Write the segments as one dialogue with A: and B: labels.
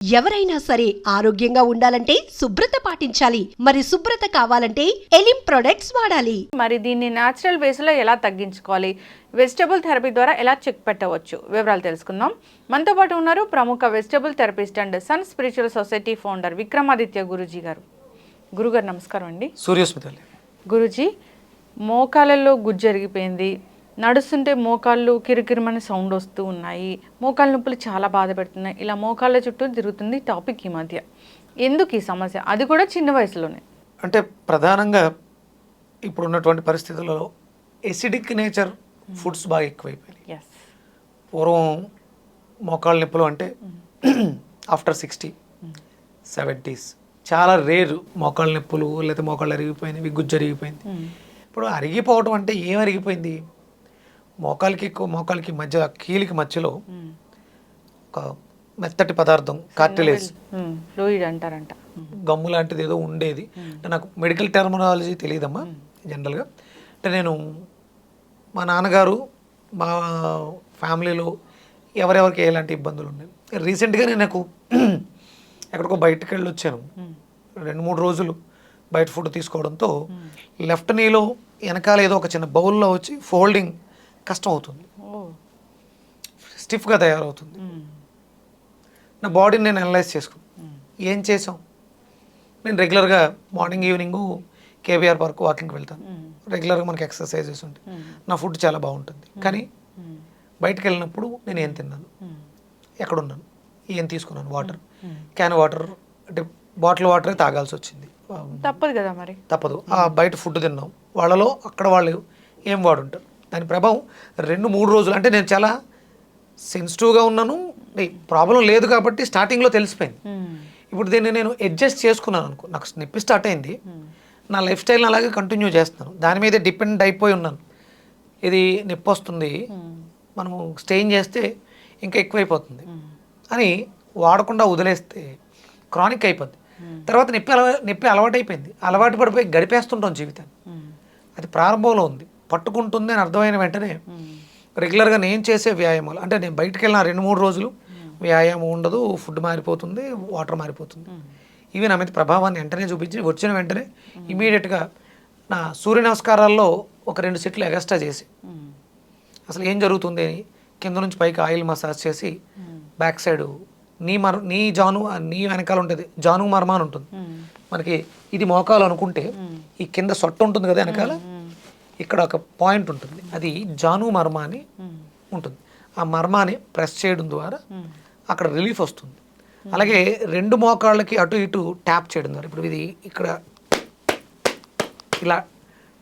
A: ఎవరైనా సరే ఆరోగ్యంగా ఉండాలంటే శుభ్రత పాటించాలి. మరి శుభ్రత కావాలంటే ఎలిం ప్రొడక్ట్స్ వాడాలి.
B: మరి దీన్ని న్యాచురల్ వేస్లో ఎలా తగ్గించుకోవాలి, వెజిటబుల్ థెరపీ ద్వారా ఎలా చెక్ పెట్టవచ్చు, వివరాలు తెలుసుకుందాం. మనతో పాటు ఉన్నారు ప్రముఖ vegetable therapist and sun spiritual society founder Vikramaditya Guruji గారు. గురుగారు నమస్కారం అండి.
C: సూర్యస్మిత.
B: గురూజీ, మోకాళ్ళలో గుజ్జు జరిగిపోయింది, నడుస్తుంటే మోకాళ్ళు కిరికిరిమని సౌండ్ వస్తూ ఉన్నాయి, మోకాళ్ళ నొప్పులు చాలా బాధ పెడుతున్నాయి, ఇలా మోకాళ్ళ చుట్టూ తిరుగుతుంది టాపిక్ ఈ మధ్య. ఎందుకు ఈ సమస్య, అది కూడా చిన్న వయసులోనే?
C: అంటే ప్రధానంగా ఇప్పుడు ఉన్నటువంటి పరిస్థితులలో ఎసిడిక్ నేచర్ ఫుడ్స్ బాగా ఎక్కువైపోయినాయి. పూర్వం మోకాళ్ళ నొప్పులు అంటే ఆఫ్టర్ 60, 70s చాలా రేరు మోకాళ్ళ నొప్పులు, లేకపోతే మోకాళ్ళు అరిగిపోయినవి, గుజ్జు అరిగిపోయింది. ఇప్పుడు అరిగిపోవడం అంటే ఏం అరిగిపోయింది? మోకాలికి మధ్య, కీలికి మధ్యలో ఒక మెత్తటి పదార్థం, కార్టిలేజ్
B: ఫ్లూయిడ్ అంటారంట,
C: గమ్ము లాంటిది ఏదో ఉండేది. అంటే నాకు మెడికల్ టెర్మినాలజీ తెలియదమ్మా జనరల్గా. అంటే నేను, మా నాన్నగారు, మా ఫ్యామిలీలో ఎవరెవరికి ఎలాంటి ఇబ్బందులు ఉన్నాయి. రీసెంట్గానే నాకు ఎక్కడికో బయటకు వెళ్ళి వచ్చాను, 2-3 రోజులు బయట ఫుడ్ తీసుకోవడంతో లెఫ్ట్ నీలో వెనకాల ఏదో ఒక చిన్న బౌల్లో వచ్చి ఫోల్డింగ్ కష్టం అవుతుంది, స్టిఫ్గా తయారవుతుంది. నా బాడీని నేను అనలైజ్ చేసుకున్నాను. ఏం చేసాం? నేను రెగ్యులర్గా మార్నింగ్ ఈవినింగ్ కేబీఆర్ పార్క్ వాకింగ్కి వెళ్తాను. రెగ్యులర్గా మనకి ఎక్సర్సైజెస్ ఉంటాయి, నా ఫుడ్ చాలా బాగుంటుంది. కానీ బయటకు వెళ్ళినప్పుడు నేను ఏం తిన్నాను, ఎక్కడున్నాను, ఏం తీసుకున్నాను? వాటర్, క్యాన్ వాటర్, అంటే బాటిల్ వాటరే తాగాల్సి వచ్చింది.
B: తప్పదు కదా, మరి
C: తప్పదు. ఆ బయట ఫుడ్ తిన్నాం, వాళ్ళలో అక్కడ వాళ్ళు ఏం వాడుంటారు, దాని ప్రభావం 2-3 రోజులు. అంటే నేను చాలా సెన్సిటివ్గా ఉన్నాను, ప్రాబ్లం లేదు కాబట్టి స్టార్టింగ్లో తెలిసిపోయింది. ఇప్పుడు దీన్ని నేను అడ్జస్ట్ చేసుకున్నాను అనుకో, నాకు నొప్పి స్టార్ట్ అయింది, నా లైఫ్ స్టైల్ని అలాగే కంటిన్యూ చేస్తున్నాను, దాని మీదే డిపెండ్ అయిపోయి ఉన్నాను. ఇది నొప్పి వస్తుంది, మనము స్టెయిన్ చేస్తే ఇంకా ఎక్కువైపోతుంది అని వాడకుండా వదిలేస్తే క్రానిక్ అయిపోద్ది. తర్వాత నొప్పి అలవాటైపోయింది, అలవాటు పడిపోయి గడిపేస్తుంటాం జీవితాన్ని. అది ప్రారంభంలో ఉంది, పట్టుకుంటుంది అని అర్థమైన వెంటనే రెగ్యులర్గా నేను చేసే వ్యాయామాలు, అంటే నేను బయటకు వెళ్ళిన 2-3 రోజులు వ్యాయామం ఉండదు, ఫుడ్ మారిపోతుంది, వాటర్ మారిపోతుంది. ఇవి నా మీద ప్రభావాన్ని వెంటనే చూపించి, వచ్చిన వెంటనే ఇమీడియట్గా నా సూర్య నమస్కారాల్లో ఒక 2 సెట్లు ఎగస్ట్రా చేసి, అసలు ఏం జరుగుతుంది అని కింద నుంచి పైకి ఆయిల్ మసాజ్ చేసి, బ్యాక్ సైడ్ నీ జాను, నీ వెనకాల ఉంటుంది జాను మర్మ అని ఉంటుంది మనకి. ఇది మోకాలు అనుకుంటే ఈ కింద సొట్ట ఉంటుంది కదా వెనకాల, ఇక్కడ ఒక పాయింట్ ఉంటుంది, అది జాను మర్మ అని ఉంటుంది. ఆ మర్మాని ప్రెస్ చేయడం ద్వారా అక్కడ రిలీఫ్ వస్తుంది. అలాగే 2 మోకాళ్ళకి అటు ఇటు ట్యాప్ చేయడం ద్వారా, ఇప్పుడు ఇది ఇక్కడ ఇలా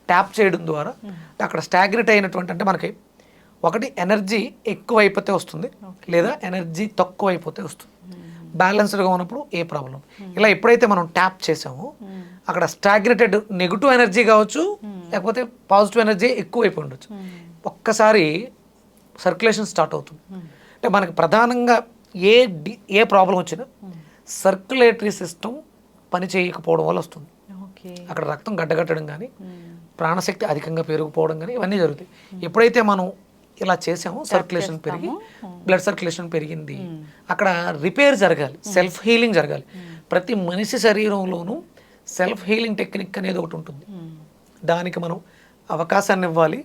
C: ట్యాప్ చేయడం ద్వారా అక్కడ స్టాగ్నేట్ అయినటువంటి, అంటే మనకి ఒకటి ఎనర్జీ ఎక్కువ అయిపోతే వస్తుంది, లేదా ఎనర్జీ తక్కువ అయిపోతే వస్తుంది. బ్యాలెన్స్డ్గా ఉన్నప్పుడు ఏ ప్రాబ్లం. ఇలా ఎప్పుడైతే మనం ట్యాప్ చేసామో అక్కడ స్టాగ్నేటెడ్ నెగిటివ్ ఎనర్జీ కావచ్చు, లేకపోతే పాజిటివ్ ఎనర్జీ ఎక్కువ అయిపోయి ఉండొచ్చు, ఒక్కసారి సర్క్యులేషన్ స్టార్ట్ అవుతుంది. అంటే మనకి ప్రధానంగా ఏ ప్రాబ్లం వచ్చినా సర్క్యులేటరీ సిస్టమ్ పని చేయకపోవడం వల్ల వస్తుంది. అక్కడ రక్తం గడ్డగట్టడం కానీ, ప్రాణశక్తి అధికంగా పెరిగిపోవడం కానీ ఇవన్నీ జరుగుతాయి. ఎప్పుడైతే మనం ఇలా చేసామో సర్క్యులేషన్ పెరిగి, బ్లడ్ సర్క్యులేషన్ పెరిగింది, అక్కడ రిపేర్ జరగాలి, సెల్ఫ్ హీలింగ్ జరగాలి. ప్రతి మనిషి శరీరంలోనూ సెల్ఫ్ హీలింగ్ టెక్నిక్ అనేది ఒకటి ఉంటుంది. దానికి మనం అవకాశాన్ని ఇవ్వాలి,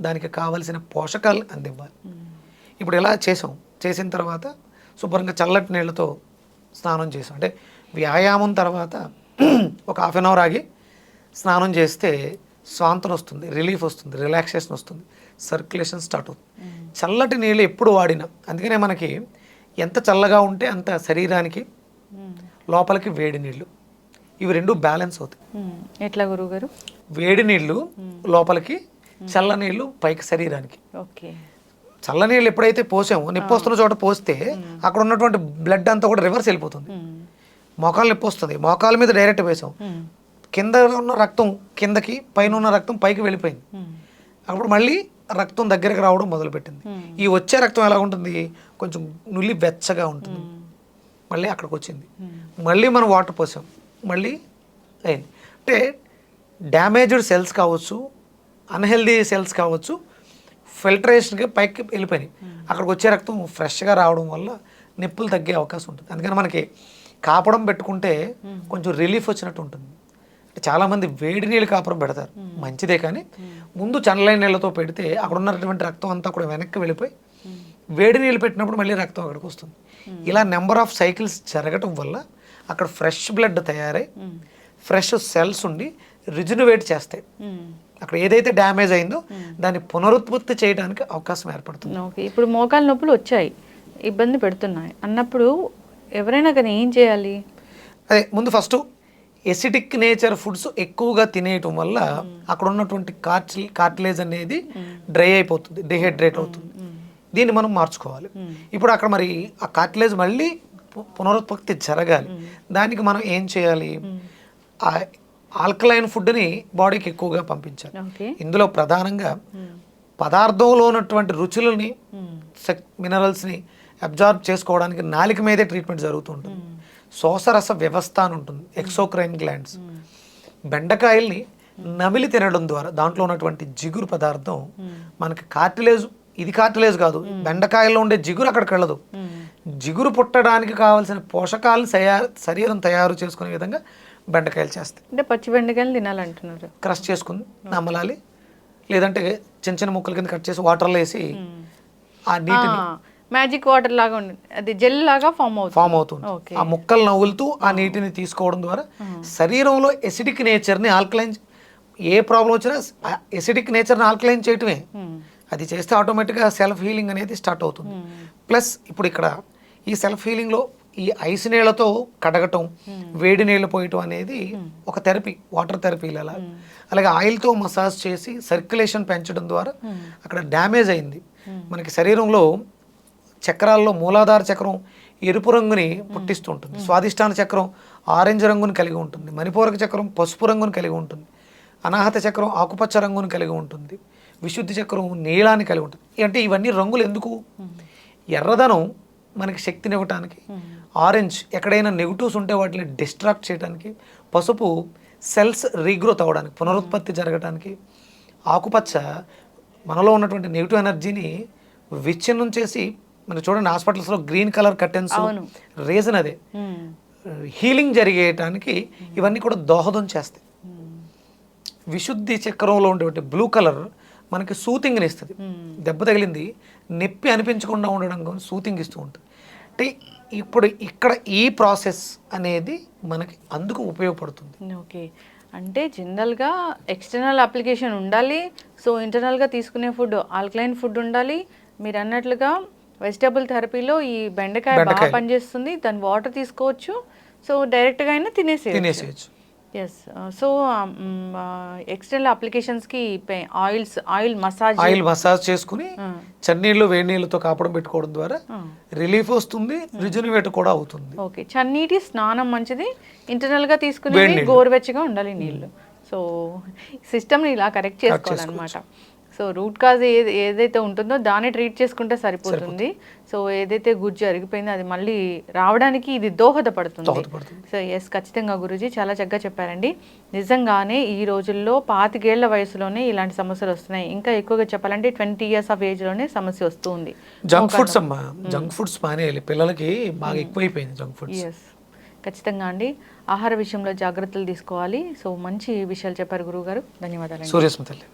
C: దానికి కావలసిన పోషకాలు అందివ్వాలి. ఇప్పుడు ఇలా చేసిన తర్వాత శుభ్రంగా చల్లటి నీళ్ళతో స్నానం చేసాం. అంటే వ్యాయామం తర్వాత ఒక 1/2 an hour ఆగి స్నానం చేస్తే స్వాంతన వస్తుంది, రిలీఫ్ వస్తుంది, రిలాక్సేషన్ వస్తుంది, సర్క్యులేషన్ స్టార్ట్ అవుతుంది. చల్లటి నీళ్ళు ఎప్పుడు వాడినా, అందుకనే మనకి ఎంత చల్లగా ఉంటే అంత శరీరానికి లోపలికి వేడి నీళ్ళు, ఇవి 2 బ్యాలెన్స్ అవుతాయి.
B: ఎట్లా గురువుగారు?
C: వేడి నీళ్ళు లోపలికి, చల్ల నీళ్ళు పైకి శరీరానికి. చల్ల నీళ్ళు ఎప్పుడైతే పోసామో, నొప్పి వస్తున్న చోట పోస్తే అక్కడ ఉన్నటువంటి బ్లడ్ అంతా కూడా రివర్స్ వెళ్ళిపోతుంది. మోకాలు నొప్పి వస్తుంది, మోకాల మీద డైరెక్ట్ వేసాం, కింద ఉన్న రక్తం కిందకి, పైన ఉన్న రక్తం పైకి వెళ్ళిపోయింది. అప్పుడు మళ్ళీ రక్తం దగ్గరికి రావడం మొదలుపెట్టింది. ఈ వచ్చే రక్తం ఎలా ఉంటుంది, కొంచెం నుల్లి వెచ్చగా ఉంటుంది. మళ్ళీ అక్కడికి వచ్చింది, మళ్ళీ మనం వాటర్ పోసాం, మళ్ళీ అయింది. అంటే డ్యామేజ్డ్ సెల్స్ కావచ్చు, అన్హెల్దీ సెల్స్ కావచ్చు, ఫిల్టరేషన్కి పైకి వెళ్ళిపోయినాయి. అక్కడికి వచ్చే రక్తం ఫ్రెష్గా రావడం వల్ల నొప్పులు తగ్గే అవకాశం ఉంటుంది. అందుకని మనకి కాపడం పెట్టుకుంటే కొంచెం రిలీఫ్ వచ్చినట్టు ఉంటుంది. అంటే చాలామంది వేడి నీళ్ళు కాపురం పెడతారు, మంచిదే, కానీ ముందు చల్లైన నీళ్ళతో పెడితే అక్కడ ఉన్నటువంటి రక్తం అంతా కూడా వెనక్కి వెళ్ళిపోయి వేడి నీళ్ళు పెట్టినప్పుడు మళ్ళీ రక్తం అక్కడికి వస్తుంది. ఇలా నెంబర్ ఆఫ్ సైకిల్స్ జరగటం వల్ల అక్కడ ఫ్రెష్ బ్లడ్ తయారై ఫ్రెష్ సెల్స్ ఉండి రిజునవేట్ చేస్తాయి. అక్కడ ఏదైతే డ్యామేజ్ అయిందో దాన్ని పునరుత్పత్తి చేయడానికి అవకాశం ఏర్పడుతుంది.
B: ఓకే, ఇప్పుడు మోకాలు నొప్పులు వచ్చాయి, ఇబ్బంది పెడుతున్నాయి అన్నప్పుడు ఎవరైనా కానీ ఏం చేయాలి?
C: అదే ముందు ఫస్ట్ ఎసిడిక్ నేచర్ ఫుడ్స్ ఎక్కువగా తినేయటం వల్ల అక్కడ ఉన్నటువంటి కార్టిలేజ్ అనేది డ్రై అయిపోతుంది, డిహైడ్రేట్ అవుతుంది. దీన్ని మనం మార్చుకోవాలి. ఇప్పుడు అక్కడ మరి ఆ కార్టిలేజ్ మళ్ళీ పునరుత్పత్తి జరగాలి. దానికి మనం ఏం చేయాలి? ఆల్కలైన్ ఫుడ్ని బాడీకి ఎక్కువగా పంపించాలి. ఇందులో ప్రధానంగా పదార్థంలో ఉన్నటువంటి రుచులని మినరల్స్ని అబ్జార్బ్ చేసుకోవడానికి నాలిక మీదే ట్రీట్మెంట్ జరుగుతూ ఉంటుంది. శోషరస వ్యవస్థ అని ఉంటుంది, ఎక్సోక్రైన్ గ్లాండ్స్. బెండకాయల్ని నమిలి తినడం ద్వారా దాంట్లో ఉన్నటువంటి జిగురు పదార్థం మనకి కార్టిలేజ్, ఇది కార్టిలేజ్ కాదు, బెండకాయల్లో ఉండే జిగురు అక్కడికి వెళ్ళదు. జిగురు పుట్టడానికి కావాల్సిన పోషకాలను శరీరం తయారు చేసుకునే విధంగా బెండకాయలు చేస్తాయి.
B: అంటే పచ్చి బెండకాయలు తినాలంటున్నారు.
C: క్రష్ చేసుకుని నమలాలి, లేదంటే చిన్న చిన్న ముక్కల కింద కట్ చేసి వాటర్లో వేసి ఆ నీటిని
B: మ్యాజిక్ వాటర్ లాగా ఉంది, అది జెల్ లాగా ఫామ్
C: అవుతుంది. ఆ ముక్కలు నవ్వులుతూ ఆ నీటిని తీసుకోవడం ద్వారా శరీరంలో ఎసిడిక్ నేచర్ని ఆల్కలైన్, ఏ ప్రాబ్లం వచ్చినా ఎసిడిక్ నేచర్ని ఆల్కలైన్ చేయటమే. అది చేస్తే ఆటోమేటిక్గా సెల్ఫ్ హీలింగ్ అనేది స్టార్ట్ అవుతుంది. ప్లస్ ఇప్పుడు ఇక్కడ ఈ సెల్ఫ్ హీలింగ్లో ఈ ఐస్ నీళ్లతో కడగటం, వేడి నీళ్ళు పోయటం అనేది ఒక థెరపీ, వాటర్ థెరపీలు అలా. అలాగే ఆయిల్తో మసాజ్ చేసి సర్క్యులేషన్ పెంచడం ద్వారా అక్కడ డ్యామేజ్ అయింది. మనకి శరీరంలో చక్రాల్లో మూలాధార చక్రం ఎరుపు రంగుని పుట్టిస్తూ ఉంటుంది, స్వాదిష్టాన చక్రం ఆరెంజ్ రంగుని కలిగి ఉంటుంది, మణిపూరక చక్రం పసుపు రంగుని కలిగి ఉంటుంది, అనాహత చక్రం ఆకుపచ్చ రంగుని కలిగి ఉంటుంది, విశుద్ధి చక్రం నీలాన్ని కలిగి ఉంటుంది. అంటే ఇవన్నీ రంగులు ఎందుకు? ఎర్రదనం మనకి శక్తినివ్వటానికి, ఆరెంజ్ ఎక్కడైనా నెగిటివ్స్ ఉంటే వాటిని డిస్ట్రాక్ట్ చేయడానికి, పసుపు సెల్స్ రీగ్రోత్ అవ్వడానికి, పునరుత్పత్తి జరగడానికి, ఆకుపచ్చ మనలో ఉన్నటువంటి నెగిటివ్ ఎనర్జీని విచ్ఛిన్నం చేసి, మనం చూడండి హాస్పిటల్స్లో గ్రీన్ కలర్ కర్టెన్స్, రీజన్ అదే, హీలింగ్ జరిగేయటానికి ఇవన్నీ కూడా దోహదం చేస్తాయి. విశుద్ధి చక్రంలో ఉండేటువంటి బ్లూ కలర్ మనకి సూతింగ్ని ఇస్తుంది. దెబ్బ తగిలింది నొప్పి అనిపించకుండా ఉండడం సూతింగ్ ఇస్తూ ఉంటుంది. అంటే ఇప్పుడు ఇక్కడ ఈ ప్రాసెస్ అనేది మనకి అందుకు ఉపయోగపడుతుంది.
B: ఓకే, అంటే జనరల్గా ఎక్స్టర్నల్ అప్లికేషన్ ఉండాలి, సో ఇంటర్నల్గా తీసుకునే ఫుడ్ ఆల్కలైన్ ఫుడ్ ఉండాలి. మీరు అన్నట్లుగా వెజిటబుల్ థెరపీలో ఈ బెండకాయ బాగా పనిచేస్తుంది, దాని వాటర్ తీసుకోవచ్చు, సో డైరెక్ట్గా అయినా తినేసేయచ్చు. ఎస్, సో ఎక్స్టర్నల్ అప్లికేషన్స్కి ఆయిల్ మసాజ్ చేసుకుని
C: చన్నీళ్ళు వేడి నీళ్ళతో కాపడం పెట్టుకోవడం ద్వారా రిలీఫ్ వస్తుంది, రిజునవేట్ కూడా అవుతుంది.
B: ఓకే, చన్నీటి స్నానం మంచిది, ఇంటర్నల్గా తీసుకునే గోరువెచ్చగా ఉండాలి నీళ్ళు. సో సిస్టమ్ని ఇలా కరెక్ట్ చేసుకోవాలన్నమాట. సో రూట్ కాజ్ ఏదైతే ఉంటుందో దాన్ని ట్రీట్ చేసుకుంటే సరిపోతుంది. సో ఏదైతే గుజ్జు అరిగిపోయిందో అది మళ్ళీ రావడానికి ఇది దోహదపడుతుంది. సో ఎస్, ఖచ్చితంగా గురూజీ చాలా చక్కగా చెప్పారండి. నిజంగానే ఈ రోజుల్లో 25 ఏళ్ల వయసులోనే ఇలాంటి సమస్యలు వస్తున్నాయి. ఇంకా ఎక్కువగా చెప్పాలంటే 20 years ఆఫ్ ఏజ్లోనే సమస్య వస్తుంది.
C: జంక్ ఫుడ్స్ అమ్మా, జంక్ ఫుడ్స్ మానేయాలి, పిల్లలకి బాగా ఎక్కువైపోయింది జంక్ ఫుడ్స్.
B: ఎస్, ఖచ్చితంగా అండి. ఆహార విషయంలో జాగ్రత్తలు తీసుకోవాలి. సో మంచి విషయాలు చెప్పారు గురువు గారు, ధన్యవాదాలు.
C: సూర్యస్మతి.